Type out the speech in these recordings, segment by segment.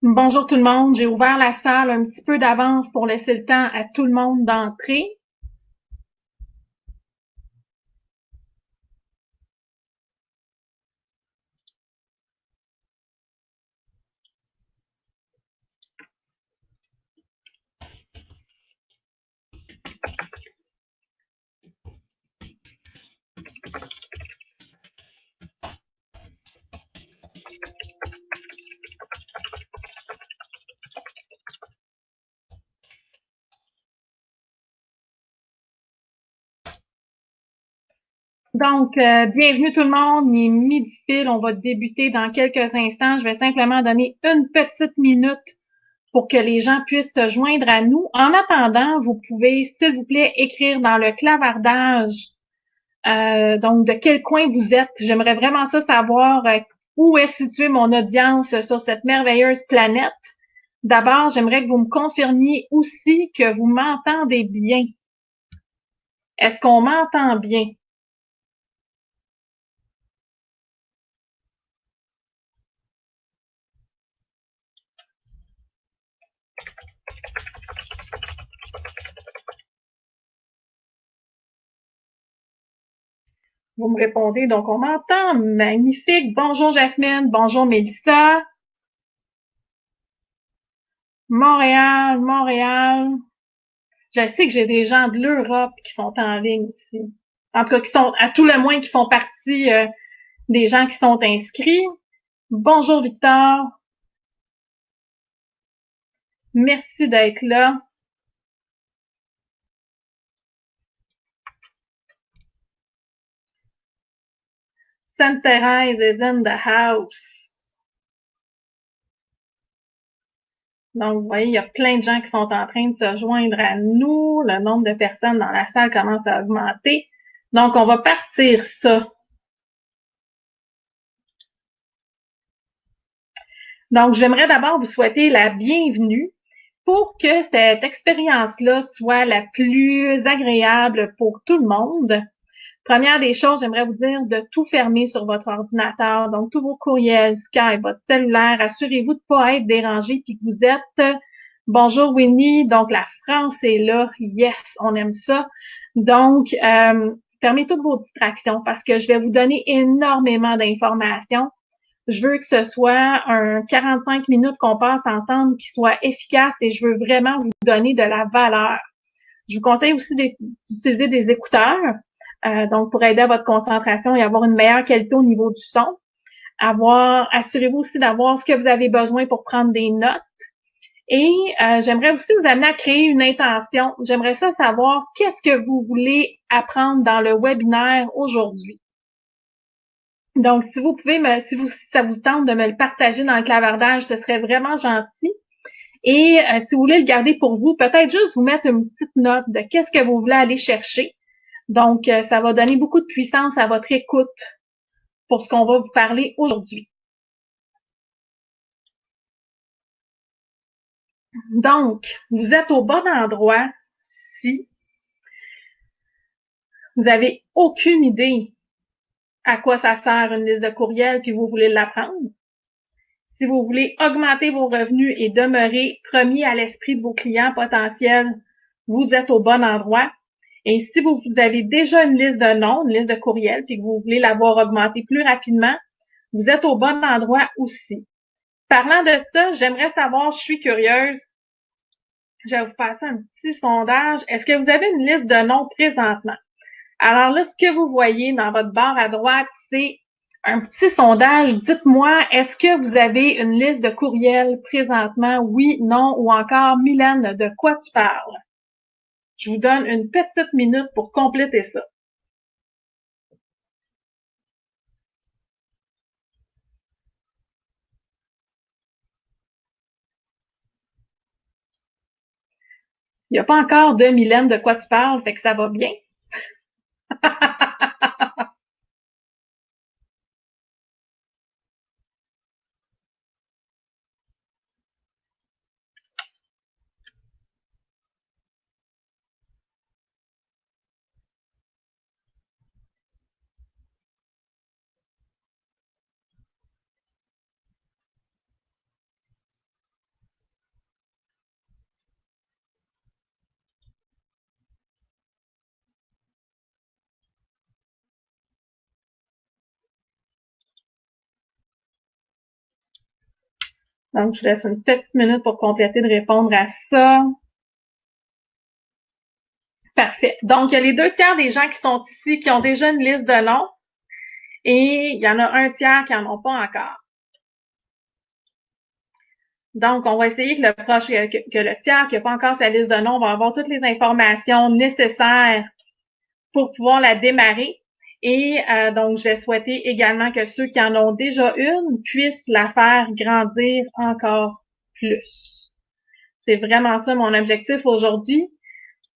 Bonjour tout le monde, j'ai ouvert la salle un petit peu d'avance pour laisser le temps à tout le monde d'entrer. Donc, bienvenue tout le monde, il est midi pile, on va débuter dans quelques instants. Je vais simplement donner une petite minute pour que les gens puissent se joindre à nous. En attendant, vous pouvez, s'il vous plaît, écrire dans le clavardage, donc de quel coin vous êtes. J'aimerais vraiment ça savoir où est située mon audience sur cette merveilleuse planète. D'abord, j'aimerais que vous me confirmiez aussi que vous m'entendez bien. Est-ce qu'on m'entend bien? Vous me répondez, donc on m'entend. Magnifique. Bonjour Jasmine, bonjour Mélissa. Montréal, Montréal. Je sais que j'ai des gens de l'Europe qui sont en ligne aussi. En tout cas, qui sont, à tout le moins, qui font partie des gens qui sont inscrits. Bonjour Victor. Merci d'être là. Sainte-Thérèse is in the house. Donc, vous voyez, il y a plein de gens qui sont en train de se joindre à nous. Le nombre de personnes dans la salle commence à augmenter. Donc, on va partir ça. Donc, j'aimerais d'abord vous souhaiter la bienvenue pour que cette expérience-là soit la plus agréable pour tout le monde. Première des choses, j'aimerais vous dire de tout fermer sur votre ordinateur. Donc, tous vos courriels, Skype, votre cellulaire. Assurez-vous de ne pas être dérangé puis que vous êtes bonjour Winnie. Donc, la France est là. Yes, on aime ça. Donc, fermez toutes vos distractions parce que je vais vous donner énormément d'informations. Je veux que ce soit un 45 minutes qu'on passe ensemble qui soit efficace et je veux vraiment vous donner de la valeur. Je vous conseille aussi d'utiliser des écouteurs, donc pour aider à votre concentration et avoir une meilleure qualité au niveau du son. Assurez-vous aussi d'avoir ce que vous avez besoin pour prendre des notes. Et j'aimerais aussi vous amener à créer une intention. J'aimerais ça savoir qu'est-ce que vous voulez apprendre dans le webinaire aujourd'hui. Donc, si vous pouvez si ça vous tente de me le partager dans le clavardage, ce serait vraiment gentil. Et si vous voulez le garder pour vous, peut-être juste vous mettre une petite note de qu'est-ce que vous voulez aller chercher. Donc, ça va donner beaucoup de puissance à votre écoute pour ce qu'on va vous parler aujourd'hui. Donc, vous êtes au bon endroit si vous avez aucune idée à quoi ça sert une liste de courriels puis vous voulez l'apprendre. Si vous voulez augmenter vos revenus et demeurer premier à l'esprit de vos clients potentiels, vous êtes au bon endroit. Et si vous avez déjà une liste de noms, une liste de courriels, puis que vous voulez l'avoir augmentée plus rapidement, vous êtes au bon endroit aussi. Parlant de ça, j'aimerais savoir, je suis curieuse, je vais vous passer un petit sondage. Est-ce que vous avez une liste de noms présentement? Alors là, ce que vous voyez dans votre barre à droite, c'est un petit sondage. Dites-moi, est-ce que vous avez une liste de courriels présentement? Oui, non, ou encore, Mylène, de quoi tu parles? Je vous donne une petite minute pour compléter ça. Il n'y a pas encore de Mylène de quoi tu parles, fait que ça va bien. Donc, je laisse une petite minute pour compléter de répondre à ça. Parfait. Donc, il y a les 2 tiers des gens qui sont ici qui ont déjà une liste de noms et il y en a 1 tiers qui n'en ont pas encore. Donc, on va essayer que le tiers qui n'a pas encore sa liste de noms va avoir toutes les informations nécessaires pour pouvoir la démarrer. Et donc, je vais souhaiter également que ceux qui en ont déjà une puissent la faire grandir encore plus. C'est vraiment ça mon objectif aujourd'hui.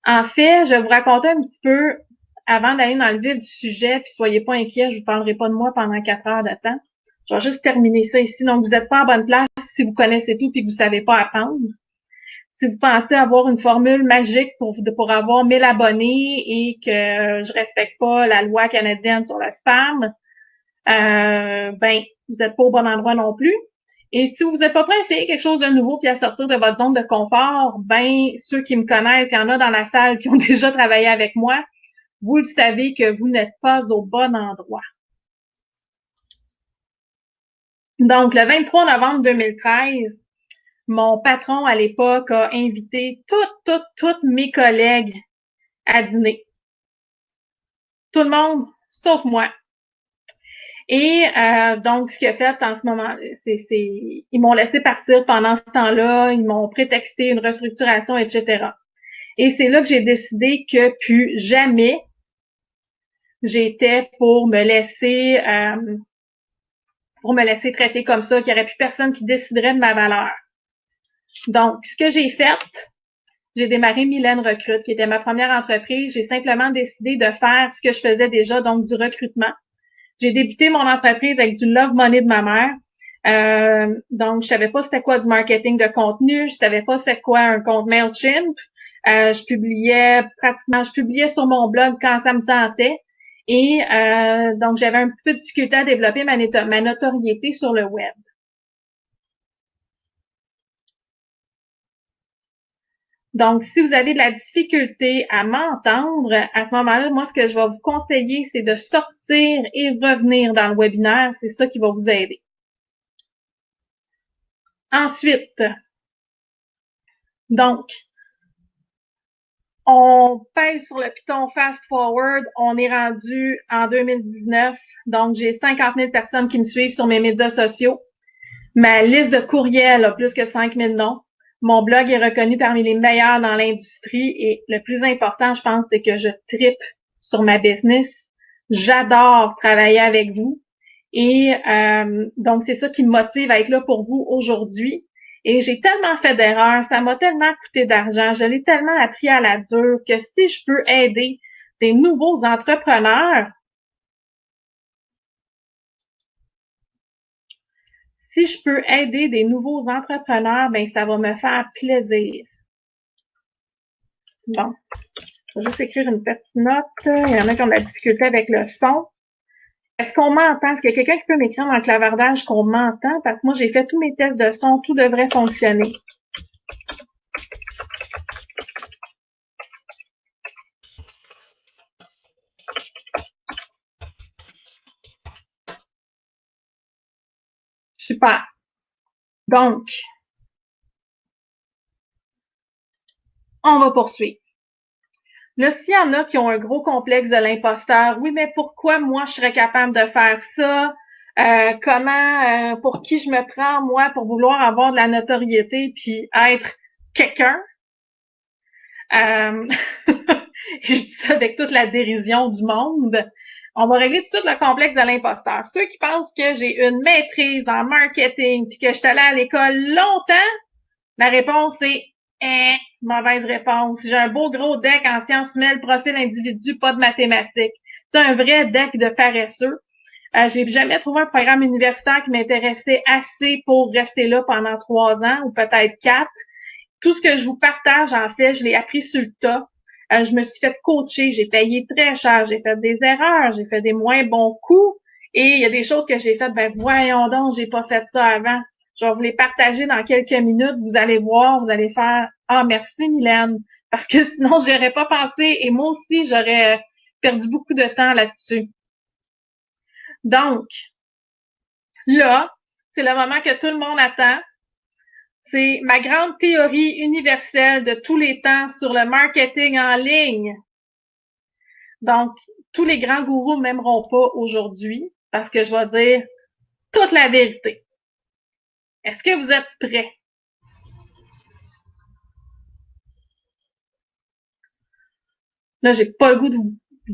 En fait, je vais vous raconter un petit peu, avant d'aller dans le vif du sujet, puis soyez pas inquiets, je vous parlerai pas de moi pendant 4 heures de temps. Je vais juste terminer ça ici. Donc, vous n'êtes pas en bonne place si vous connaissez tout et que vous savez pas apprendre. Si vous pensez avoir une formule magique pour avoir 1000 abonnés et que je respecte pas la loi canadienne sur le spam, ben, vous n'êtes pas au bon endroit non plus. Et si vous n'êtes pas prêt à essayer quelque chose de nouveau puis à sortir de votre zone de confort, ben, ceux qui me connaissent, il y en a dans la salle qui ont déjà travaillé avec moi, vous le savez que vous n'êtes pas au bon endroit. Donc, le 23 novembre 2013, mon patron à l'époque a invité toutes mes collègues à dîner. Tout le monde, sauf moi. Et donc, ce qu'il a fait en ce moment, ils m'ont laissé partir pendant ce temps-là, ils m'ont prétexté une restructuration, etc. Et c'est là que j'ai décidé que plus jamais j'étais pour me laisser traiter comme ça, qu'il n'y aurait plus personne qui déciderait de ma valeur. Donc, ce que j'ai fait, j'ai démarré Mylène Recrute, qui était ma première entreprise. J'ai simplement décidé de faire ce que je faisais déjà, donc du recrutement. J'ai débuté mon entreprise avec du love money de ma mère. Donc, je savais pas c'était quoi du marketing de contenu, je savais pas c'était quoi un compte Mailchimp. Je publiais sur mon blog quand ça me tentait. Et donc, j'avais un petit peu de difficulté à développer ma notoriété sur le web. Donc, si vous avez de la difficulté à m'entendre, à ce moment-là, moi, ce que je vais vous conseiller, c'est de sortir et revenir dans le webinaire. C'est ça qui va vous aider. Ensuite, donc, on pèse sur le piton fast forward. On est rendu en 2019. Donc, j'ai 50 000 personnes qui me suivent sur mes médias sociaux. Ma liste de courriels a plus que 5 000 noms. Mon blog est reconnu parmi les meilleurs dans l'industrie et le plus important, je pense, c'est que je tripe sur ma business. J'adore travailler avec vous et donc c'est ça qui me motive à être là pour vous aujourd'hui. Et j'ai tellement fait d'erreurs, ça m'a tellement coûté d'argent, je l'ai tellement appris à la dure que si je peux aider des nouveaux entrepreneurs, ben ça va me faire plaisir. Bon, je vais juste écrire une petite note. Il y en a qui ont de la difficulté avec le son. Est-ce qu'on m'entend? Est-ce qu'il y a quelqu'un qui peut m'écrire dans le clavardage qu'on m'entend? Parce que moi, j'ai fait tous mes tests de son, tout devrait fonctionner. Super. Donc, on va poursuivre. Là, s'il y en a qui ont un gros complexe de l'imposteur, oui, mais pourquoi moi je serais capable de faire ça? Pour qui je me prends, moi, pour vouloir avoir de la notoriété puis être quelqu'un? Euh, je dis ça avec toute la dérision du monde. On va régler tout de suite le complexe de l'imposteur. Ceux qui pensent que j'ai une maîtrise en marketing puis que je suis allée à l'école longtemps, la réponse est mauvaise réponse. J'ai un beau gros deck en sciences humaines, profil individu, pas de mathématiques. C'est un vrai deck de paresseux. J'ai jamais trouvé un programme universitaire qui m'intéressait assez pour rester là pendant 3 ans ou peut-être 4. Tout ce que je vous partage, en fait, je l'ai appris sur le tas. Je me suis fait coacher, j'ai payé très cher, j'ai fait des erreurs, j'ai fait des moins bons coups et il y a des choses que j'ai faites, ben voyons donc, j'ai pas fait ça avant. Je vais vous les partager dans quelques minutes, vous allez voir, vous allez faire « Ah, merci Mylène », parce que sinon, j'aurais pas pensé et moi aussi, j'aurais perdu beaucoup de temps là-dessus. Donc, là, c'est le moment que tout le monde attend. c'est ma grande théorie universelle de tous les temps sur le marketing en ligne. Donc, tous les grands gourous m'aimeront pas aujourd'hui parce que je vais dire toute la vérité. Est-ce que vous êtes prêts? Là, j'ai pas le goût de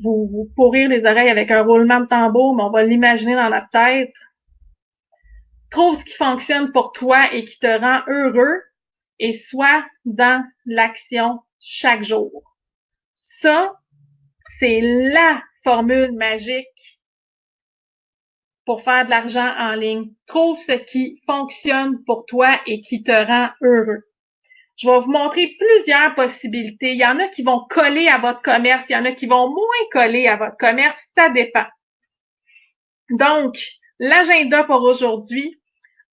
vous pourrir les oreilles avec un roulement de tambour, mais on va l'imaginer dans notre tête. Trouve ce qui fonctionne pour toi et qui te rend heureux et sois dans l'action chaque jour. Ça, c'est la formule magique pour faire de l'argent en ligne. Trouve ce qui fonctionne pour toi et qui te rend heureux. Je vais vous montrer plusieurs possibilités. Il y en a qui vont coller à votre commerce, il y en a qui vont moins coller à votre commerce, ça dépend. Donc, l'agenda pour aujourd'hui,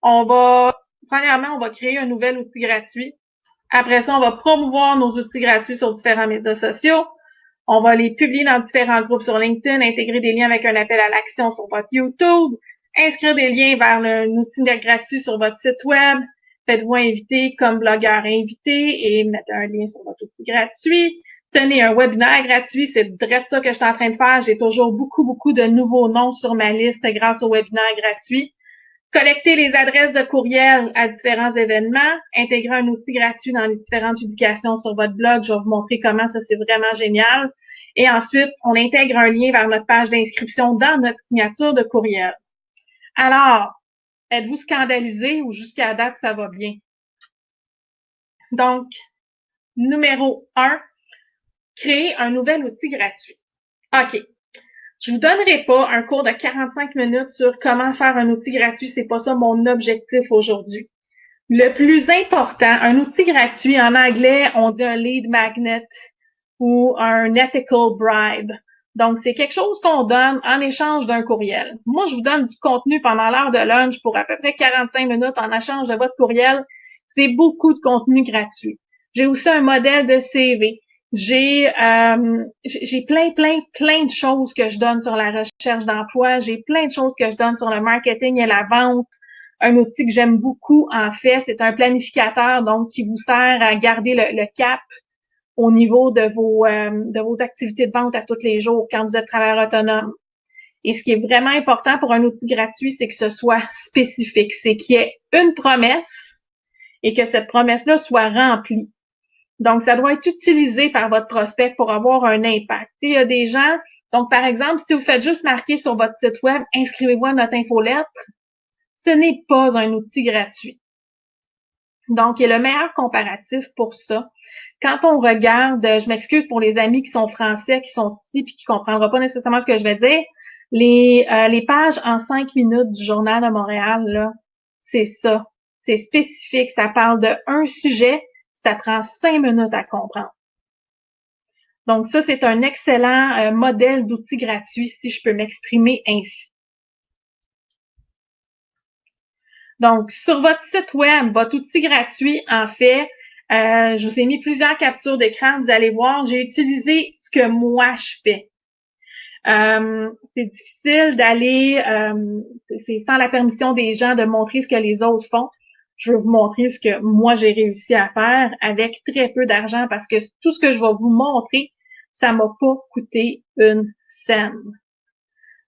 premièrement, on va créer un nouvel outil gratuit. Après ça, on va promouvoir nos outils gratuits sur différents médias sociaux. On va les publier dans différents groupes sur LinkedIn, intégrer des liens avec un appel à l'action sur votre YouTube, inscrire des liens vers un outil gratuit sur votre site web. Faites-vous inviter comme blogueur invité et mettez un lien sur votre outil gratuit. Tenez un webinaire gratuit, c'est direct ça que je suis en train de faire. J'ai toujours beaucoup de nouveaux noms sur ma liste grâce au webinaire gratuit. Collecter les adresses de courriel à différents événements, intégrer un outil gratuit dans les différentes publications sur votre blog. Je vais vous montrer comment ça, c'est vraiment génial. Et ensuite, on intègre un lien vers notre page d'inscription dans notre signature de courriel. Alors, êtes-vous scandalisé ou jusqu'à date, ça va bien? Donc, numéro 1, créer un nouvel outil gratuit. OK. Je vous donnerai pas un cours de 45 minutes sur comment faire un outil gratuit. C'est pas ça mon objectif aujourd'hui. Le plus important, un outil gratuit, en anglais, on dit un lead magnet ou un ethical bribe. Donc, c'est quelque chose qu'on donne en échange d'un courriel. Moi, je vous donne du contenu pendant l'heure de lunch pour à peu près 45 minutes en échange de votre courriel. C'est beaucoup de contenu gratuit. J'ai aussi un modèle de CV. J'ai plein de choses que je donne sur la recherche d'emploi. J'ai plein de choses que je donne sur le marketing et la vente. Un outil que j'aime beaucoup, en fait, c'est un planificateur, donc qui vous sert à garder le cap au niveau de vos activités de vente à tous les jours quand vous êtes travailleur autonome. Et ce qui est vraiment important pour un outil gratuit, c'est que ce soit spécifique, c'est qu'il y ait une promesse et que cette promesse-là soit remplie. Donc, ça doit être utilisé par votre prospect pour avoir un impact. Il y a des gens, donc par exemple, si vous faites juste marquer sur votre site web, inscrivez-vous à notre infolettre, ce n'est pas un outil gratuit. Donc, il y a le meilleur comparatif pour ça. Quand on regarde, je m'excuse pour les amis qui sont français, qui sont ici puis qui comprendront pas nécessairement ce que je vais dire, les pages en 5 minutes du Journal de Montréal, là, c'est ça. C'est spécifique. Ça parle de un sujet. Ça prend 5 minutes à comprendre. Donc, ça, c'est un excellent modèle d'outil gratuit, si je peux m'exprimer ainsi. Donc, sur votre site web, votre outil gratuit, en fait, je vous ai mis plusieurs captures d'écran. Vous allez voir, j'ai utilisé ce que moi je fais. C'est difficile d'aller, c'est sans la permission des gens de montrer ce que les autres font. Je vais vous montrer ce que moi j'ai réussi à faire avec très peu d'argent parce que tout ce que je vais vous montrer, ça m'a pas coûté une scène.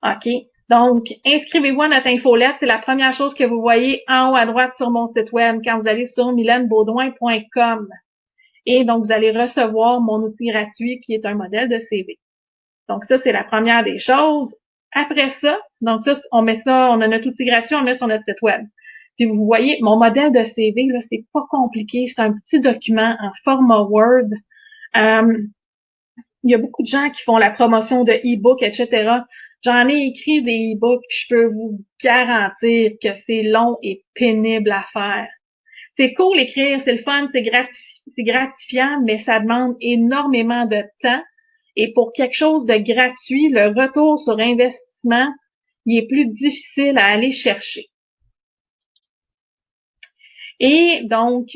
OK? Donc, inscrivez-vous à notre infolette. C'est la première chose que vous voyez en haut à droite sur mon site web quand vous allez sur mylenebaudouin.com. Et donc, vous allez recevoir mon outil gratuit qui est un modèle de CV. Donc, ça, c'est la première des choses. Après ça, donc ça, on a notre outil gratuit, on met sur notre site web. Puis vous voyez, mon modèle de CV, là, c'est pas compliqué. C'est un petit document en format Word. Il y a beaucoup de gens qui font la promotion de e-books, etc. J'en ai écrit des e-books, puis je peux vous garantir que c'est long et pénible à faire. C'est cool écrire, c'est le fun, c'est gratifiant, mais ça demande énormément de temps. Et pour quelque chose de gratuit, le retour sur investissement, il est plus difficile à aller chercher. Et donc,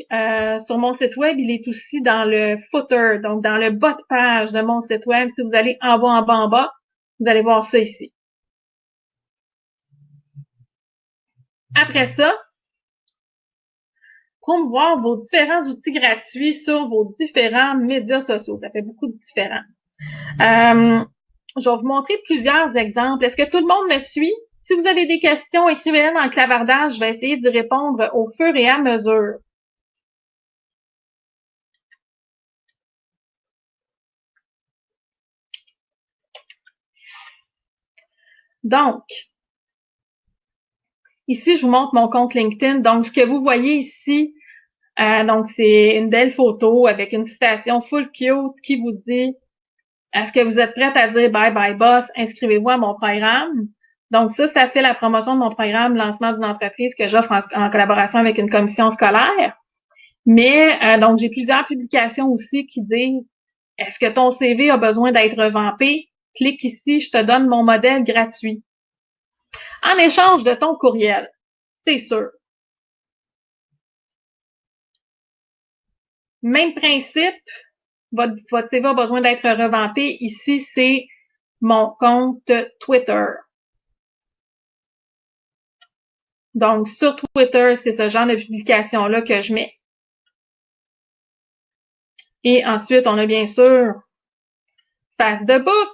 sur mon site web, il est aussi dans le footer, donc dans le bas de page de mon site web. Si vous allez en bas, vous allez voir ça ici. Après ça, promouvoir vos différents outils gratuits sur vos différents médias sociaux. Ça fait beaucoup de différents. Je vais vous montrer plusieurs exemples. Est-ce que tout le monde me suit? Si vous avez des questions, écrivez-les dans le clavardage. Je vais essayer d'y répondre au fur et à mesure. Donc, ici, je vous montre mon compte LinkedIn. Donc, ce que vous voyez ici, donc c'est une belle photo avec une citation full cute qui vous dit « Est-ce que vous êtes prête à dire bye bye boss, inscrivez-vous à mon programme? » Donc ça fait la promotion de mon programme lancement d'une entreprise que j'offre en collaboration avec une commission scolaire. Mais donc j'ai plusieurs publications aussi qui disent « Est-ce que ton CV a besoin d'être revampé? Clique ici, je te donne mon modèle gratuit. » En échange de ton courriel, c'est sûr. Même principe, votre CV a besoin d'être revampé. Ici, c'est mon compte Twitter. Donc, sur Twitter, c'est ce genre de publication-là que je mets. Et ensuite, on a bien sûr Facebook.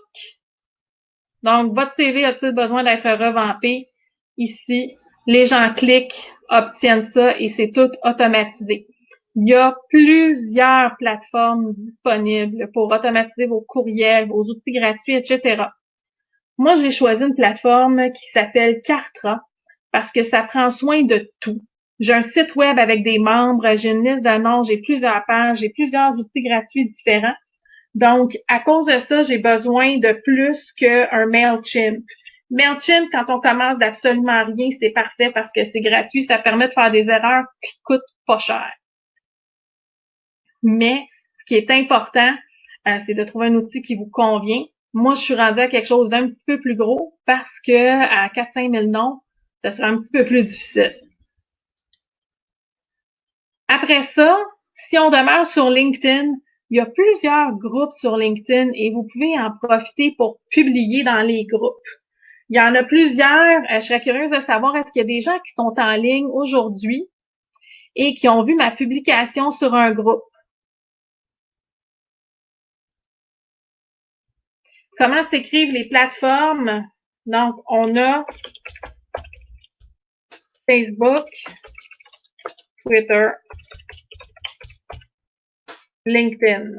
Donc, votre CV a-t-il besoin d'être revampé? Ici, les gens cliquent, obtiennent ça et c'est tout automatisé. Il y a plusieurs plateformes disponibles pour automatiser vos courriels, vos outils gratuits, etc. Moi, j'ai choisi une plateforme qui s'appelle Kartra parce que ça prend soin de tout. J'ai un site web avec des membres, j'ai une liste de noms, j'ai plusieurs pages, j'ai plusieurs outils gratuits différents. Donc, à cause de ça, j'ai besoin de plus qu'un MailChimp. MailChimp, quand on commence d'absolument rien, c'est parfait parce que c'est gratuit, ça permet de faire des erreurs qui coûtent pas cher. Mais, ce qui est important, c'est de trouver un outil qui vous convient. Moi, je suis rendue à quelque chose d'un petit peu plus gros parce que à 4-5 000 noms, ça sera un petit peu plus difficile. Après ça, si on demeure sur LinkedIn, il y a plusieurs groupes sur LinkedIn et vous pouvez en profiter pour publier dans les groupes. Il y en a plusieurs. Je serais curieuse de savoir est-ce qu'il y a des gens qui sont en ligne aujourd'hui et qui ont vu ma publication sur un groupe. Comment s'écrivent les plateformes? Donc, on a Facebook, Twitter, LinkedIn.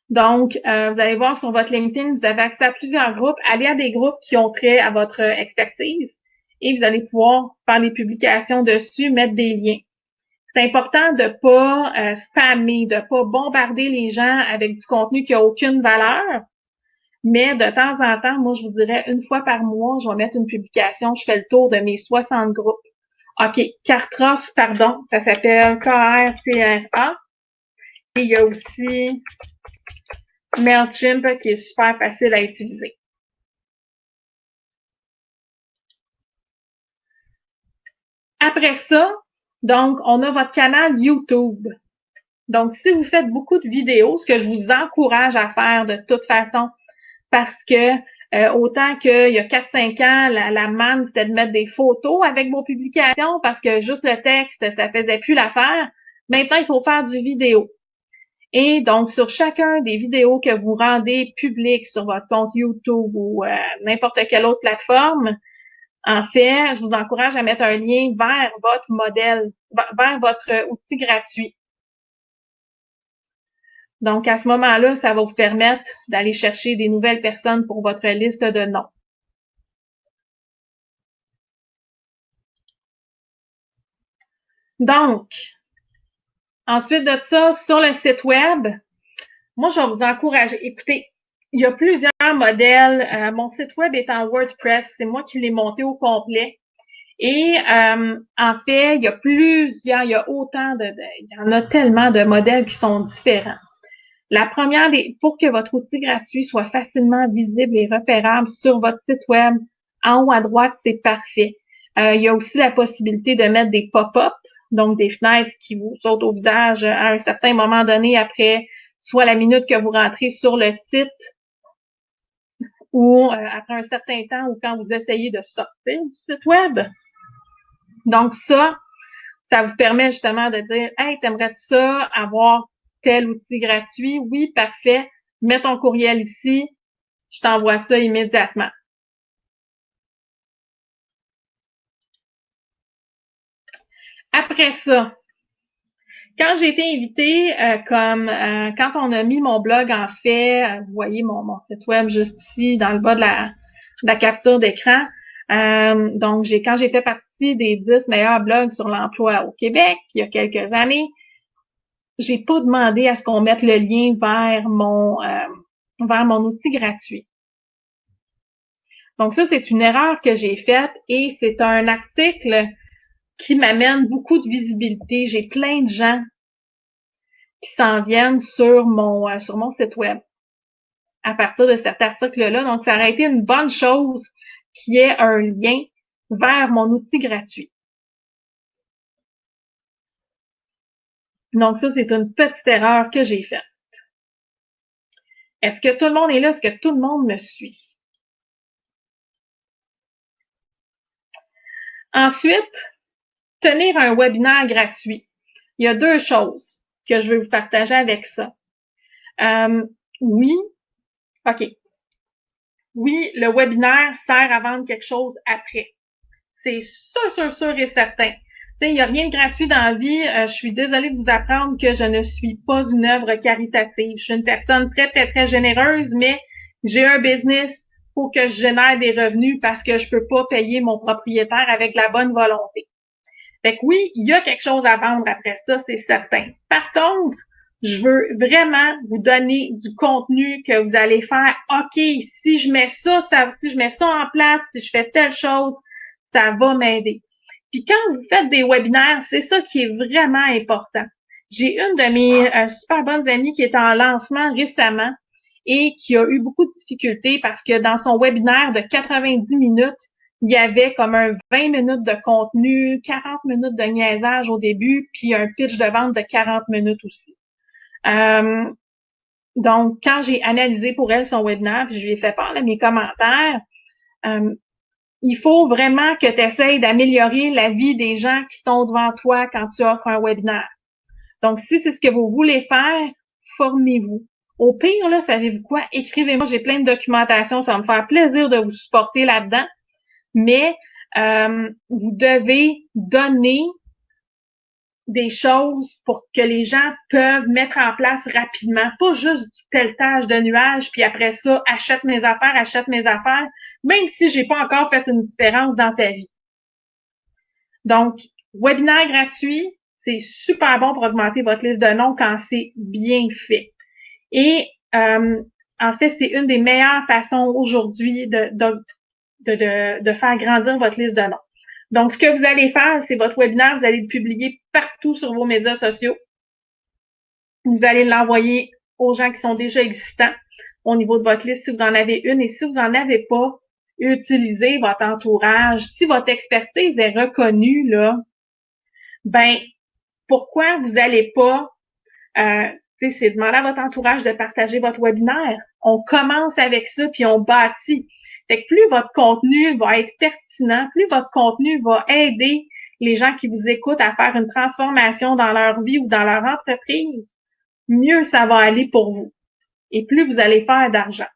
Donc, vous allez voir sur votre LinkedIn, vous avez accès à plusieurs groupes. Allez à des groupes qui ont trait à votre expertise et vous allez pouvoir faire des publications dessus, mettre des liens. C'est important de pas spammer, de pas bombarder les gens avec du contenu qui a aucune valeur. Mais de temps en temps, moi, je vous dirais une fois par mois, je vais mettre une publication, je fais le tour de mes 60 groupes. OK, Kartra, pardon, ça s'appelle K-R-T-R-A. Et il y a aussi MailChimp qui est super facile à utiliser. Après ça, donc, on a votre canal YouTube. Donc, si vous faites beaucoup de vidéos, ce que je vous encourage à faire de toute façon, parce que autant qu'il y a 4-5 ans, la manne, c'était de mettre des photos avec vos publications parce que juste le texte, ça faisait plus l'affaire. Maintenant, il faut faire du vidéo. Et donc, sur chacun des vidéos que vous rendez publiques sur votre compte YouTube ou n'importe quelle autre plateforme, en fait, je vous encourage à mettre un lien vers votre modèle, vers votre outil gratuit. Donc, à ce moment-là, ça va vous permettre d'aller chercher des nouvelles personnes pour votre liste de noms. Donc, ensuite de ça, sur le site web, moi, je vais vous encourager. Écoutez, il y a plusieurs modèles. Mon site web est en WordPress. C'est moi qui l'ai monté au complet. Et en fait, il y a plusieurs, il y a autant il y en a tellement de modèles qui sont différents. La première, pour que votre outil gratuit soit facilement visible et repérable sur votre site web, en haut à droite, c'est parfait. Il y a aussi la possibilité de mettre des pop-up, donc des fenêtres qui vous sautent au visage à un certain moment donné après soit la minute que vous rentrez sur le site ou après un certain temps ou quand vous essayez de sortir du site web. Donc ça vous permet justement de dire « Hey, t'aimerais-tu ça, avoir tel outil gratuit? » Oui, parfait. Mets ton courriel ici, je t'envoie ça immédiatement. Après ça, quand j'ai été invitée, quand on a mis mon blog en fait, vous voyez mon site web juste ici, dans le bas de la capture d'écran. Donc, quand j'ai fait partie des 10 meilleurs blogs sur l'emploi au Québec, il y a quelques années, j'ai pas demandé à ce qu'on mette le lien vers mon outil gratuit. Donc ça, c'est une erreur que j'ai faite et c'est un article qui m'amène beaucoup de visibilité. J'ai plein de gens qui s'en viennent sur mon site web à partir de cet article-là. Donc, ça aurait été une bonne chose qu'il y ait un lien vers mon outil gratuit. Donc, ça, c'est une petite erreur que j'ai faite. Est-ce que tout le monde est là? Est-ce que tout le monde me suit? Ensuite, tenir un webinaire gratuit. Il y a 2 choses que je vais vous partager avec ça. Oui, OK. Oui, le webinaire sert à vendre quelque chose après. C'est sûr et certain. Il n'y a rien de gratuit dans la vie. Je suis désolée de vous apprendre que je ne suis pas une œuvre caritative. Je suis une personne très, très, très généreuse, mais j'ai un business pour que je génère des revenus parce que je peux pas payer mon propriétaire avec la bonne volonté. Fait que oui, il y a quelque chose à vendre après ça, c'est certain. Par contre, je veux vraiment vous donner du contenu que vous allez faire. OK, si je mets ça en place, si je fais telle chose, ça va m'aider. Puis quand vous faites des webinaires, c'est ça qui est vraiment important. J'ai une de mes super bonnes amies qui est en lancement récemment et qui a eu beaucoup de difficultés parce que dans son webinaire de 90 minutes, il y avait comme un 20 minutes de contenu, 40 minutes de niaisage au début, puis un pitch de vente de 40 minutes aussi. Donc, quand j'ai analysé pour elle son webinaire, puis je lui ai fait part de mes commentaires, il faut vraiment que tu essayes d'améliorer la vie des gens qui sont devant toi quand tu offres un webinaire. Donc, si c'est ce que vous voulez faire, formez-vous. Au pire, là, savez-vous quoi? Écrivez-moi, j'ai plein de documentation, ça va me faire plaisir de vous supporter là-dedans. Mais vous devez donner des choses pour que les gens peuvent mettre en place rapidement, pas juste du pelletage de nuages, puis après ça, achète mes affaires, même si j'ai pas encore fait une différence dans ta vie. Donc, webinaire gratuit, c'est super bon pour augmenter votre liste de noms quand c'est bien fait. Et en fait, c'est une des meilleures façons aujourd'hui de faire grandir votre liste de noms. Donc, ce que vous allez faire, c'est votre webinaire, vous allez le publier partout sur vos médias sociaux. Vous allez l'envoyer aux gens qui sont déjà existants au niveau de votre liste si vous en avez une. Et si vous n'en avez pas, utilisez votre entourage. Si votre expertise est reconnue, là, ben, pourquoi vous n'allez pas, c'est demander à votre entourage de partager votre webinaire. On commence avec ça, puis on bâtit. Fait que plus votre contenu va être pertinent, plus votre contenu va aider les gens qui vous écoutent à faire une transformation dans leur vie ou dans leur entreprise, mieux ça va aller pour vous. Et plus vous allez faire d'argent.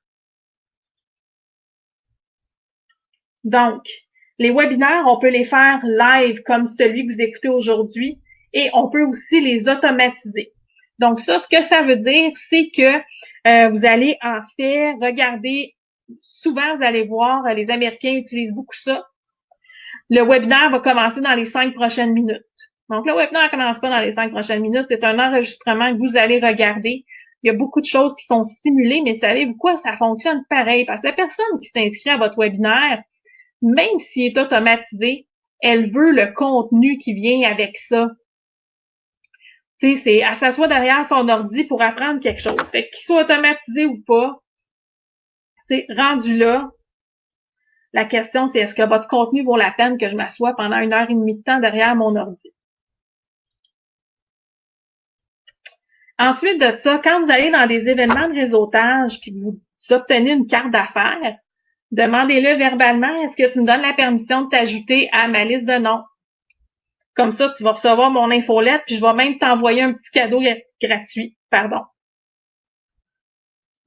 Donc, les webinaires, on peut les faire live comme celui que vous écoutez aujourd'hui et on peut aussi les automatiser. Donc ça, ce que ça veut dire, c'est que vous allez en fait regarder, souvent vous allez voir, les Américains utilisent beaucoup ça. Le webinaire va commencer dans les 5 prochaines minutes. Donc le webinaire ne commence pas dans les 5 prochaines minutes, c'est un enregistrement que vous allez regarder. Il y a beaucoup de choses qui sont simulées, mais savez-vous quoi? Ça fonctionne pareil parce que la personne qui s'inscrit à votre webinaire, même s'il est automatisé, elle veut le contenu qui vient avec ça. Tu sais, elle s'assoit derrière son ordi pour apprendre quelque chose. Fait qu'il soit automatisé ou pas, c'est rendu là. La question, c'est est-ce que votre contenu vaut la peine que je m'assoie pendant 1h30 de temps derrière mon ordi? Ensuite de ça, quand vous allez dans des événements de réseautage puis que vous obtenez une carte d'affaires, demandez-le verbalement, est-ce que tu me donnes la permission de t'ajouter à ma liste de noms? Comme ça, tu vas recevoir mon infolette, puis je vais même t'envoyer un petit cadeau gratuit. Pardon.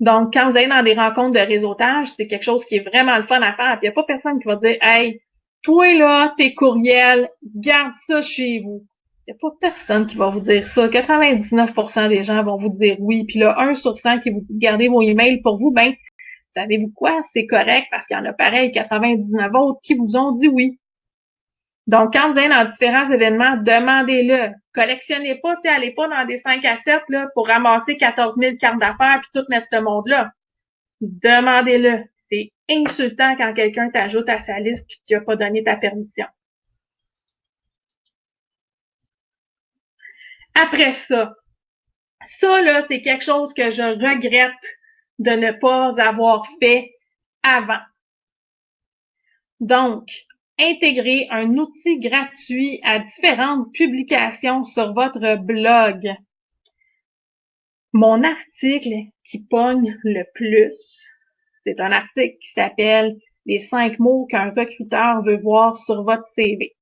Donc, quand vous allez dans des rencontres de réseautage, c'est quelque chose qui est vraiment le fun à faire. Il n'y a pas personne qui va dire « Hey, toi là, tes courriels, garde ça chez vous. » Il n'y a pas personne qui va vous dire ça. 99% des gens vont vous dire oui. Puis là, 1 sur 100 qui vous dit « Gardez vos emails pour vous », ben, savez-vous quoi? C'est correct parce qu'il y en a pareil 99 autres qui vous ont dit oui. Donc, quand vous allez dans différents événements, demandez-le. Collectionnez pas, allez pas dans des 5 à 7 là, pour ramasser 14 000 cartes d'affaires puis tout mettre ce monde-là. Demandez-le. C'est insultant quand quelqu'un t'ajoute à sa liste et que tu n'as pas donné ta permission. Après ça là, c'est quelque chose que je regrette de ne pas avoir fait avant. Donc, intégrer un outil gratuit à différentes publications sur votre blog. Mon article qui pogne le plus, c'est un article qui s'appelle « Les 5 mots qu'un recruteur veut voir sur votre CV ».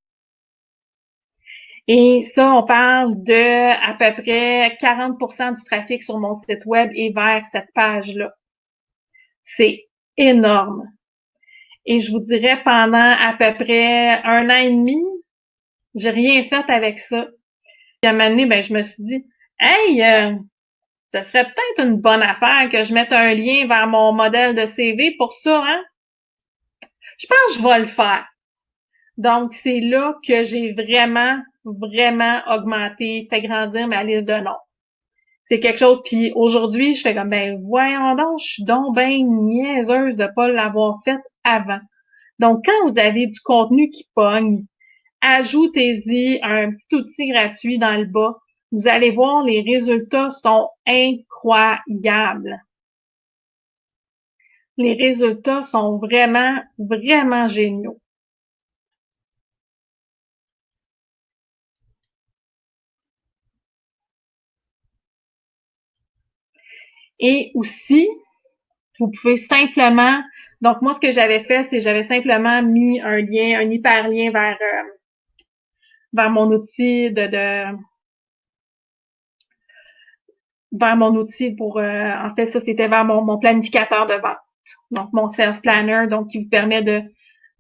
Et ça, on parle de à peu près 40% du trafic sur mon site web est vers cette page-là. C'est énorme. Et je vous dirais, pendant à peu près 1 an et demi, j'ai rien fait avec ça. Puis à un moment donné, ben, je me suis dit, hey, ça serait peut-être une bonne affaire que je mette un lien vers mon modèle de CV pour ça, hein? Je pense que je vais le faire. Donc, c'est là que j'ai vraiment augmenté, fait grandir ma liste de noms. C'est quelque chose, puis aujourd'hui, je fais comme, ben, voyons donc, je suis donc ben niaiseuse de pas l'avoir fait avant. Donc, quand vous avez du contenu qui pogne, ajoutez-y un petit outil gratuit dans le bas. Vous allez voir, les résultats sont incroyables. Les résultats sont vraiment géniaux. Et aussi, vous pouvez simplement, donc moi, ce que j'avais fait, c'est j'avais simplement mis un lien, un hyperlien vers mon outil vers mon outil pour, en fait, ça, c'était vers mon planificateur de vente. Donc, mon Sales Planner, donc, qui vous permet de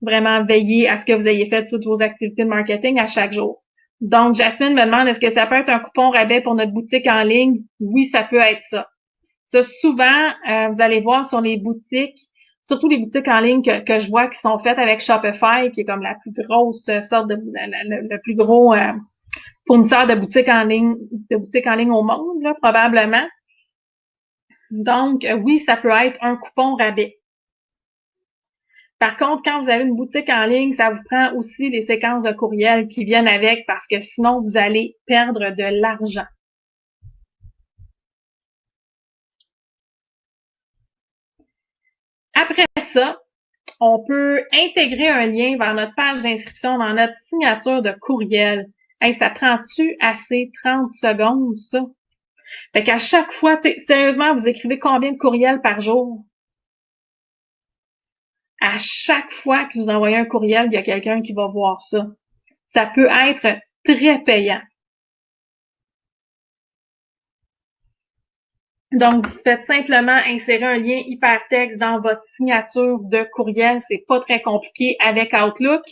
vraiment veiller à ce que vous ayez fait toutes vos activités de marketing à chaque jour. Donc, Jasmine me demande, est-ce que ça peut être un coupon rabais pour notre boutique en ligne? Oui, ça peut être ça. Ça, souvent, vous allez voir sur les boutiques, surtout les boutiques en ligne que je vois qui sont faites avec Shopify, qui est comme la plus grosse sorte le plus gros fournisseur de boutiques en ligne au monde, là, probablement. Donc, oui, ça peut être un coupon rabais. Par contre, quand vous avez une boutique en ligne, ça vous prend aussi les séquences de courriel qui viennent avec parce que sinon, vous allez perdre de l'argent. Après ça, on peut intégrer un lien vers notre page d'inscription dans notre signature de courriel. Hey, ça prend-tu assez 30 secondes, ça? Fait qu'à chaque fois, sérieusement, vous écrivez combien de courriels par jour? À chaque fois que vous envoyez un courriel, il y a quelqu'un qui va voir ça. Ça peut être très payant. Donc, vous faites simplement insérer un lien hypertexte dans votre signature de courriel. C'est pas très compliqué avec Outlook.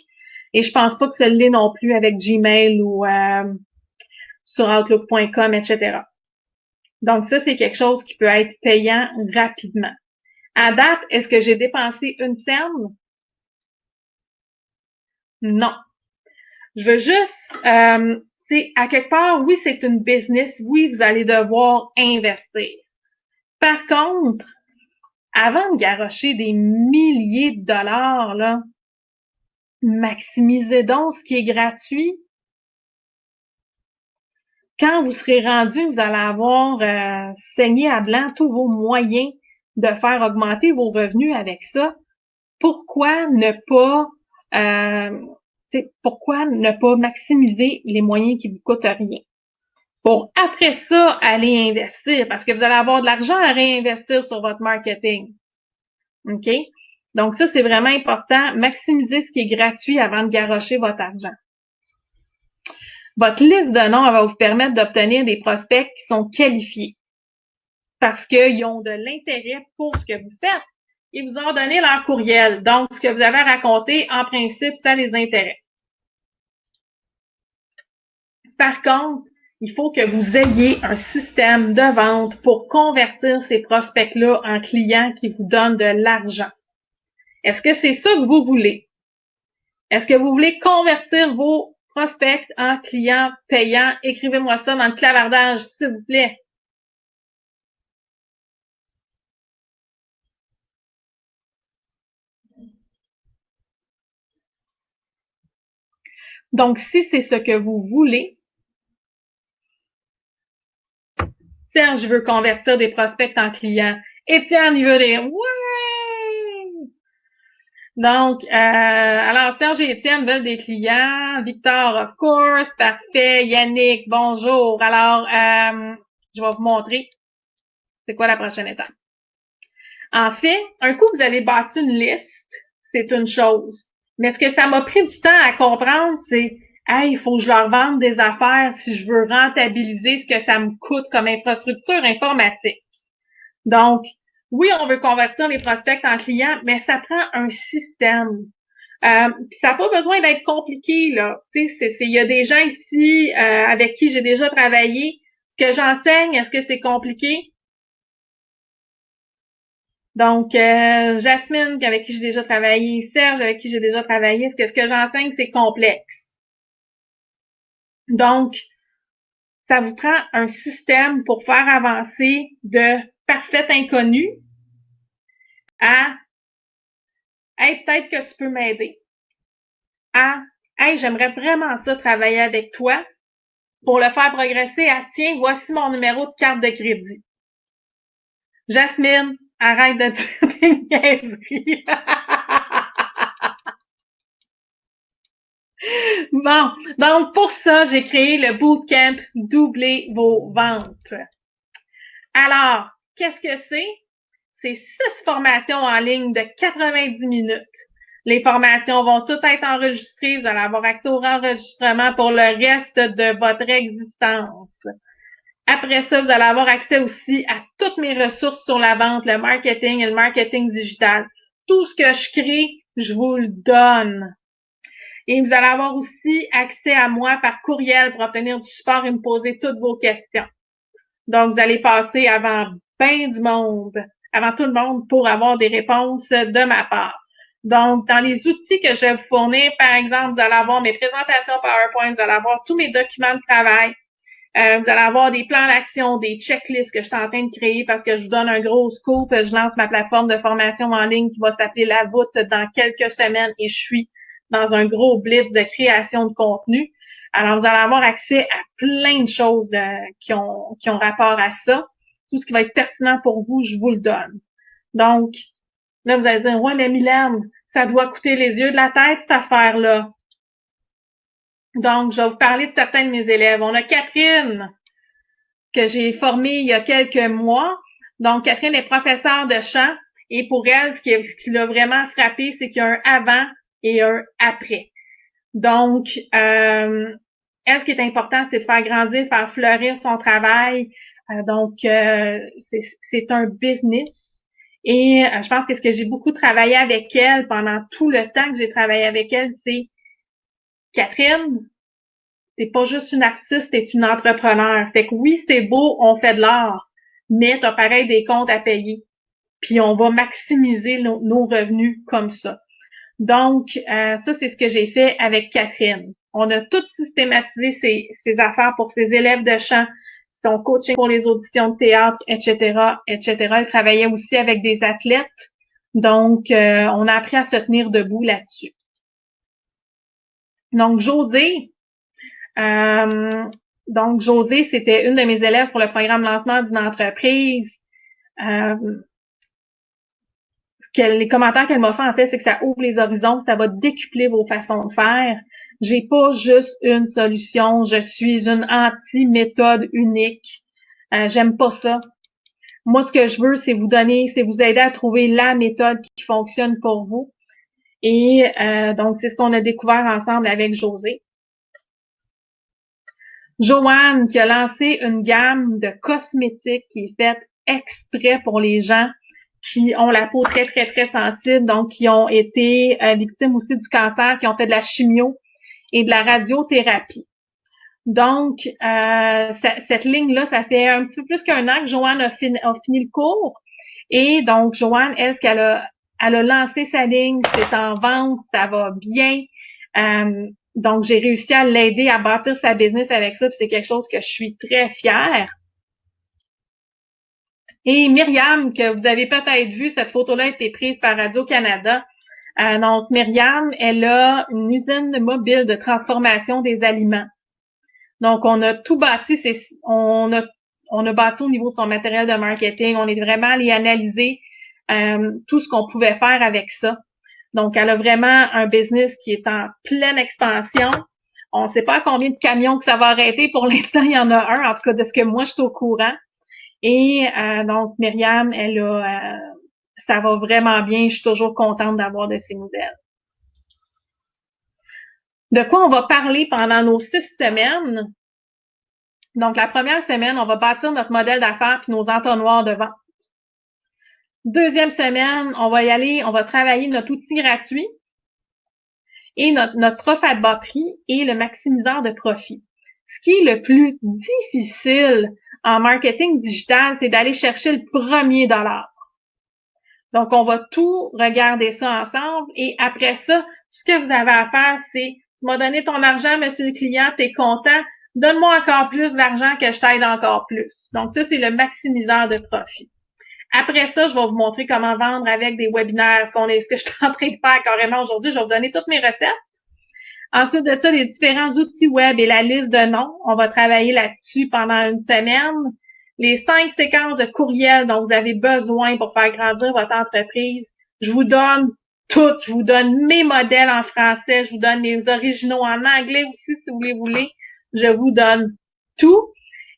Et je pense pas que ça l'est non plus avec Gmail ou sur Outlook.com, etc. Donc, ça, c'est quelque chose qui peut être payant rapidement. À date, est-ce que j'ai dépensé une scène? Non. Je veux juste, à quelque part, oui, c'est une business. Oui, vous allez devoir investir. Par contre, avant de garrocher des milliers de dollars, là, maximisez donc ce qui est gratuit. Quand vous serez rendu, vous allez avoir saigné à blanc tous vos moyens de faire augmenter vos revenus avec ça. Pourquoi ne pas maximiser les moyens qui vous coûtent rien? Pour après ça, aller investir, parce que vous allez avoir de l'argent à réinvestir sur votre marketing. OK? Donc, ça, c'est vraiment important. Maximiser ce qui est gratuit avant de garrocher votre argent. Votre liste de noms, elle va vous permettre d'obtenir des prospects qui sont qualifiés parce qu'ils ont de l'intérêt pour ce que vous faites. Ils vous ont donné leur courriel. Donc, ce que vous avez raconté, en principe, ça les intéresse. Par contre, il faut que vous ayez un système de vente pour convertir ces prospects-là en clients qui vous donnent de l'argent. Est-ce que c'est ça que vous voulez? Est-ce que vous voulez convertir vos prospects en clients payants? Écrivez-moi ça dans le clavardage, s'il vous plaît. Donc, si c'est ce que vous voulez, Serge veut convertir des prospects en clients. Étienne, il veut dire ouais! Donc, alors Serge et Étienne veulent des clients. Victor, of course, parfait. Yannick, bonjour. Alors, je vais vous montrer c'est quoi la prochaine étape. En fait, un coup vous avez bâti une liste, c'est une chose. Mais ce que ça m'a pris du temps à comprendre, c'est hey, il faut que je leur vende des affaires si je veux rentabiliser ce que ça me coûte comme infrastructure informatique. Donc, oui, on veut convertir les prospects en clients, mais ça prend un système. Puis ça n'a pas besoin d'être compliqué, là. Tu sais, il y a des gens ici avec qui j'ai déjà travaillé. Ce que j'enseigne, est-ce que c'est compliqué? Donc, Jasmine, avec qui j'ai déjà travaillé, Serge, avec qui j'ai déjà travaillé, est-ce que ce que j'enseigne, c'est complexe? Donc, ça vous prend un système pour faire avancer de parfait inconnu à hey, peut-être que tu peux m'aider. À hey, j'aimerais vraiment ça travailler avec toi pour le faire progresser à tiens, voici mon numéro de carte de crédit. Jasmine, arrête de dire des niaiseries. Bon, donc pour ça, j'ai créé le bootcamp Doubler vos ventes. Alors, qu'est-ce que c'est? C'est 6 formations en ligne de 90 minutes. Les formations vont toutes être enregistrées. Vous allez avoir accès au enregistrement pour le reste de votre existence. Après ça, vous allez avoir accès aussi à toutes mes ressources sur la vente, le marketing et le marketing digital. Tout ce que je crée, je vous le donne. Et vous allez avoir aussi accès à moi par courriel pour obtenir du support et me poser toutes vos questions. Donc, vous allez passer avant bien du monde, avant tout le monde pour avoir des réponses de ma part. Donc, dans les outils que je vais vous fournir, par exemple, vous allez avoir mes présentations PowerPoint, vous allez avoir tous mes documents de travail, vous allez avoir des plans d'action, des checklists que je suis en train de créer parce que je vous donne un gros scoop. Je lance ma plateforme de formation en ligne qui va s'appeler La Voûte dans quelques semaines et je suis dans un gros blitz de création de contenu. Alors, vous allez avoir accès à plein de choses qui ont rapport à ça. Tout ce qui va être pertinent pour vous, je vous le donne. Donc, là, vous allez dire, ouais, mais Mylène, ça doit coûter les yeux de la tête, cette affaire-là. Donc, je vais vous parler de certains de mes élèves. On a Catherine, que j'ai formée il y a quelques mois. Donc, Catherine est professeure de chant. Et pour elle, ce qui l'a vraiment frappé, c'est qu'il y a un avant et un après. Donc, elle, ce qui est important, c'est de faire grandir, faire fleurir son travail. Donc, c'est un business. Et je pense que ce que j'ai beaucoup travaillé avec elle pendant tout le temps que j'ai travaillé avec elle, c'est Catherine, t'es pas juste une artiste, t'es une entrepreneur. Fait que oui, c'est beau, on fait de l'art, mais t'as pareil des comptes à payer. Puis on va maximiser nos revenus comme ça. Donc, ça, c'est ce que j'ai fait avec Catherine. On a tout systématisé ses affaires pour ses élèves de chant, son coaching pour les auditions de théâtre, etc., etc. Elle travaillait aussi avec des athlètes. Donc, on a appris à se tenir debout là-dessus. Donc, Josée, c'était une de mes élèves pour le programme lancement d'une entreprise. Les commentaires qu'elle m'a fait, en fait, c'est que ça ouvre les horizons, ça va décupler vos façons de faire. J'ai pas juste une solution, je suis une anti-méthode unique. J'aime pas ça. Moi, ce que je veux, c'est vous aider à trouver la méthode qui fonctionne pour vous. Et donc, c'est ce qu'on a découvert ensemble avec Josée. Joanne qui a lancé une gamme de cosmétiques qui est faite exprès pour les gens qui ont la peau très, très, très sensible, donc qui ont été victimes aussi du cancer, qui ont fait de la chimio et de la radiothérapie. Donc, cette ligne-là, ça fait un petit peu plus qu'un an que Joanne a fini le cours. Et donc, Joanne, elle, elle a lancé sa ligne, c'est en vente, ça va bien. Donc, j'ai réussi à l'aider à bâtir sa business avec ça, puis c'est quelque chose que je suis très fière. Et Myriam, que vous avez peut-être vu, cette photo-là a été prise par Radio-Canada. Donc, Myriam, elle a une usine mobile de transformation des aliments. Donc, on a tout bâti, on a bâti au niveau de son matériel de marketing. On est vraiment allé analyser tout ce qu'on pouvait faire avec ça. Donc, elle a vraiment un business qui est en pleine expansion. On ne sait pas à combien de camions que ça va arrêter. Pour l'instant, il y en a un, en tout cas de ce que moi, je suis au courant. Et donc, Myriam, ça va vraiment bien. Je suis toujours contente d'avoir de ces nouvelles. De quoi on va parler pendant nos 6 semaines? Donc, la première semaine, on va bâtir notre modèle d'affaires puis nos entonnoirs de vente. Deuxième semaine, on va y aller, on va travailler notre outil gratuit et notre offre à bas prix et le maximiseur de profit. Ce qui est le plus difficile en marketing digital, c'est d'aller chercher le premier dollar. Donc, on va tout regarder ça ensemble et après ça, ce que vous avez à faire, c'est tu m'as donné ton argent, monsieur le client, t'es content, donne-moi encore plus d'argent que je t'aide encore plus. Donc, ça, c'est le maximiseur de profit. Après ça, je vais vous montrer comment vendre avec des webinaires, ce que je suis en train de faire carrément aujourd'hui. Je vais vous donner toutes mes recettes. Ensuite de ça, les différents outils web et la liste de noms. On va travailler là-dessus pendant une semaine. Les 5 séquences de courriels dont vous avez besoin pour faire grandir votre entreprise. Je vous donne tout. Je vous donne mes modèles en français. Je vous donne les originaux en anglais aussi, si vous les voulez. Je vous donne tout.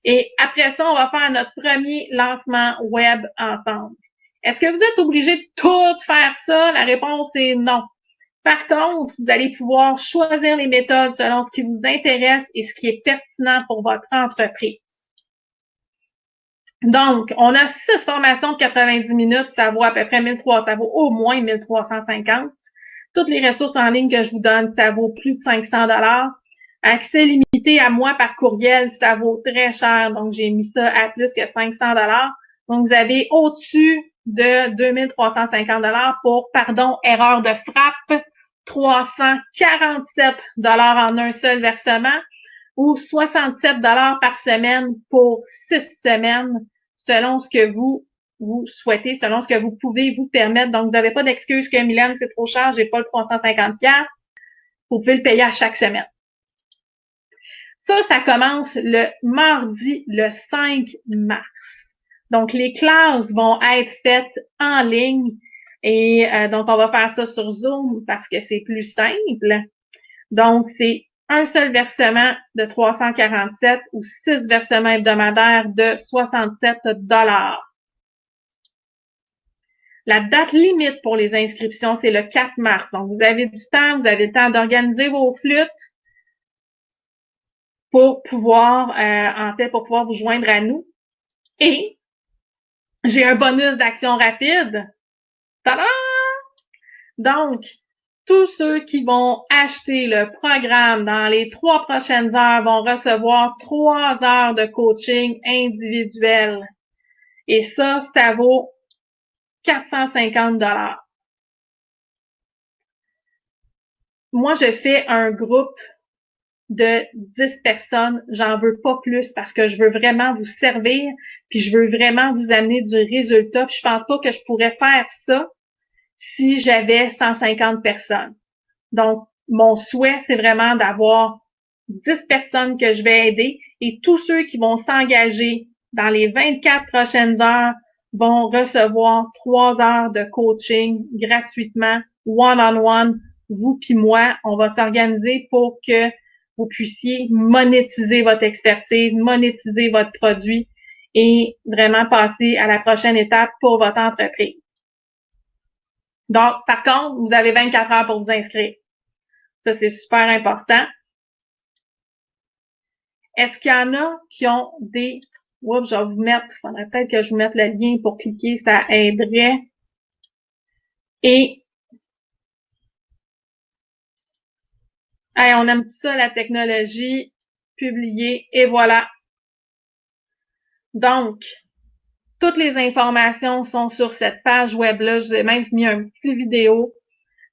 Et après ça, on va faire notre premier lancement web ensemble. Est-ce que vous êtes obligé de tout faire ça? La réponse est non. Par contre, vous allez pouvoir choisir les méthodes selon ce qui vous intéresse et ce qui est pertinent pour votre entreprise. Donc, on a 6 formations de 90 minutes, ça vaut à peu près 1300, ça vaut au moins 1350. Toutes les ressources en ligne que je vous donne, ça vaut plus de 500 $. Accès limité à moi par courriel, ça vaut très cher, donc j'ai mis ça à plus que 500 $. Donc, vous avez au-dessus de 2350 $ pour, erreur de frappe, 347 $ en un seul versement ou 67 $ par semaine pour 6 semaines, selon ce que vous souhaitez, selon ce que vous pouvez vous permettre. Donc, vous n'avez pas d'excuse que Mylène, c'est trop cher, j'ai pas le 350$. Vous pouvez le payer à chaque semaine. Ça commence le mardi, le 5 mars. Donc, les classes vont être faites en ligne et donc, on va faire ça sur Zoom parce que c'est plus simple. Donc, c'est un seul versement de 347 ou 6 versements hebdomadaires de 67 $. La date limite pour les inscriptions, c'est le 4 mars. Donc, vous avez du temps, vous avez le temps d'organiser vos flûtes pour pouvoir, pour pouvoir vous joindre à nous. Et j'ai un bonus d'action rapide. Tada! Donc, tous ceux qui vont acheter le programme dans les 3 prochaines heures vont recevoir 3 heures de coaching individuel. Et ça vaut 450 $. Moi, je fais un groupe de 10 personnes. J'en veux pas plus parce que je veux vraiment vous servir puis je veux vraiment vous amener du résultat. Puis je pense pas que je pourrais faire ça si j'avais 150 personnes. Donc, mon souhait, c'est vraiment d'avoir 10 personnes que je vais aider et tous ceux qui vont s'engager dans les 24 prochaines heures vont recevoir 3 heures de coaching gratuitement, one-on-one, vous puis moi. On va s'organiser pour que vous puissiez monétiser votre expertise, monétiser votre produit et vraiment passer à la prochaine étape pour votre entreprise. Donc, par contre, vous avez 24 heures pour vous inscrire. Ça, c'est super important. Est-ce qu'il y en a qui ont des... Oups, je vais vous mettre, il faudrait peut-être que je vous mette le lien pour cliquer, ça aiderait. Et hey, on aime tout ça, la technologie, publier, et voilà. Donc, toutes les informations sont sur cette page web-là. Je vous ai même mis un petit vidéo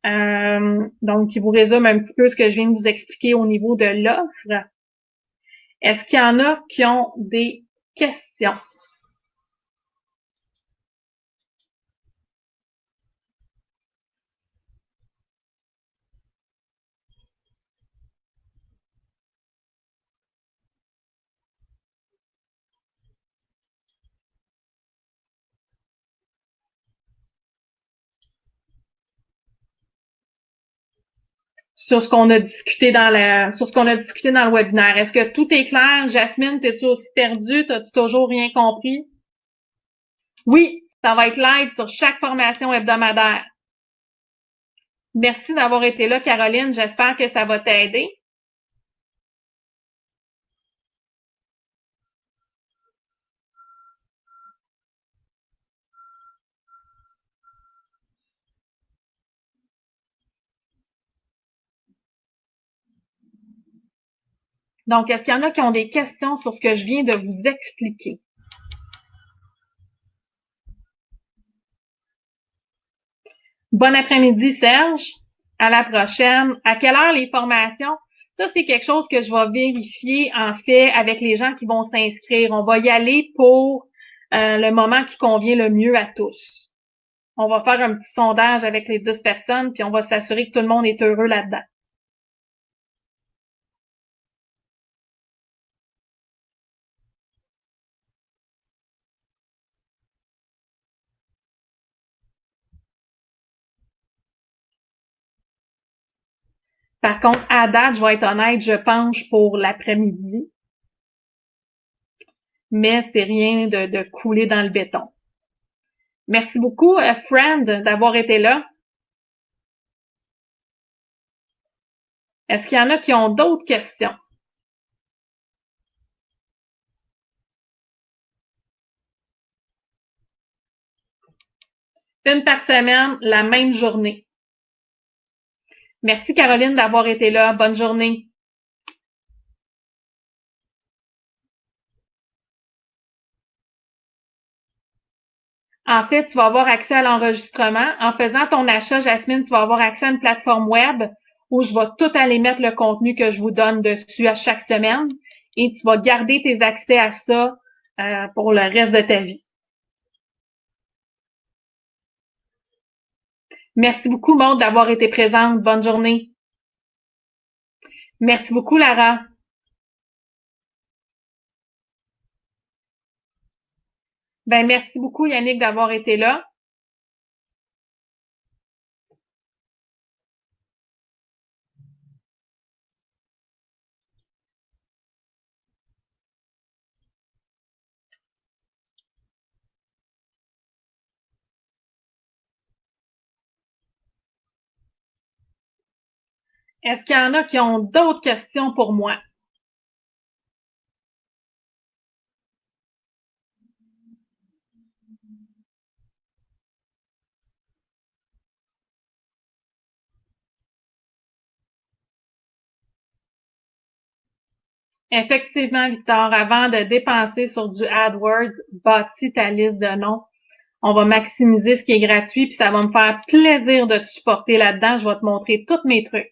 donc qui vous résume un petit peu ce que je viens de vous expliquer au niveau de l'offre. Est-ce qu'il y en a qui ont des questions? Sur ce qu'on a discuté dans le webinaire. Est-ce que tout est clair? Jasmine, t'es-tu aussi perdue? T'as-tu toujours rien compris? Oui, ça va être live sur chaque formation hebdomadaire. Merci d'avoir été là, Caroline. J'espère que ça va t'aider. Donc, est-ce qu'il y en a qui ont des questions sur ce que je viens de vous expliquer? Bon après-midi, Serge. À la prochaine. À quelle heure les formations? Ça, c'est quelque chose que je vais vérifier, en fait, avec les gens qui vont s'inscrire. On va y aller pour le moment qui convient le mieux à tous. On va faire un petit sondage avec les 10 personnes, puis on va s'assurer que tout le monde est heureux là-dedans. Par contre, à date, je vais être honnête, je penche pour l'après-midi. Mais c'est rien de couler dans le béton. Merci beaucoup, Friend, d'avoir été là. Est-ce qu'il y en a qui ont d'autres questions? Une par semaine, la même journée. Merci, Caroline, d'avoir été là. Bonne journée. En fait, tu vas avoir accès à l'enregistrement. En faisant ton achat, Jasmine, tu vas avoir accès à une plateforme web où je vais tout aller mettre le contenu que je vous donne dessus à chaque semaine et tu vas garder tes accès à ça pour le reste de ta vie. Merci beaucoup, Maude, d'avoir été présente. Bonne journée. Merci beaucoup, Lara. Ben, merci beaucoup, Yannick, d'avoir été là. Est-ce qu'il y en a qui ont d'autres questions pour moi? Effectivement, Victor, avant de dépenser sur du AdWords, bâtis ta liste de noms. On va maximiser ce qui est gratuit, puis ça va me faire plaisir de te supporter là-dedans. Je vais te montrer tous mes trucs.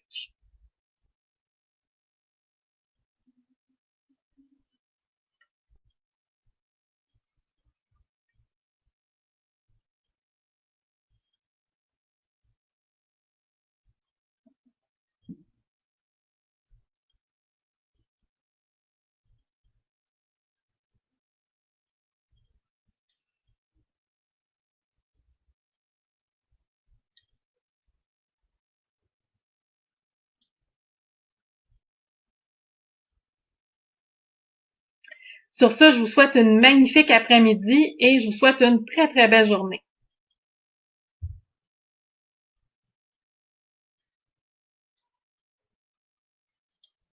Sur ce, je vous souhaite une magnifique après-midi et je vous souhaite une très, très belle journée.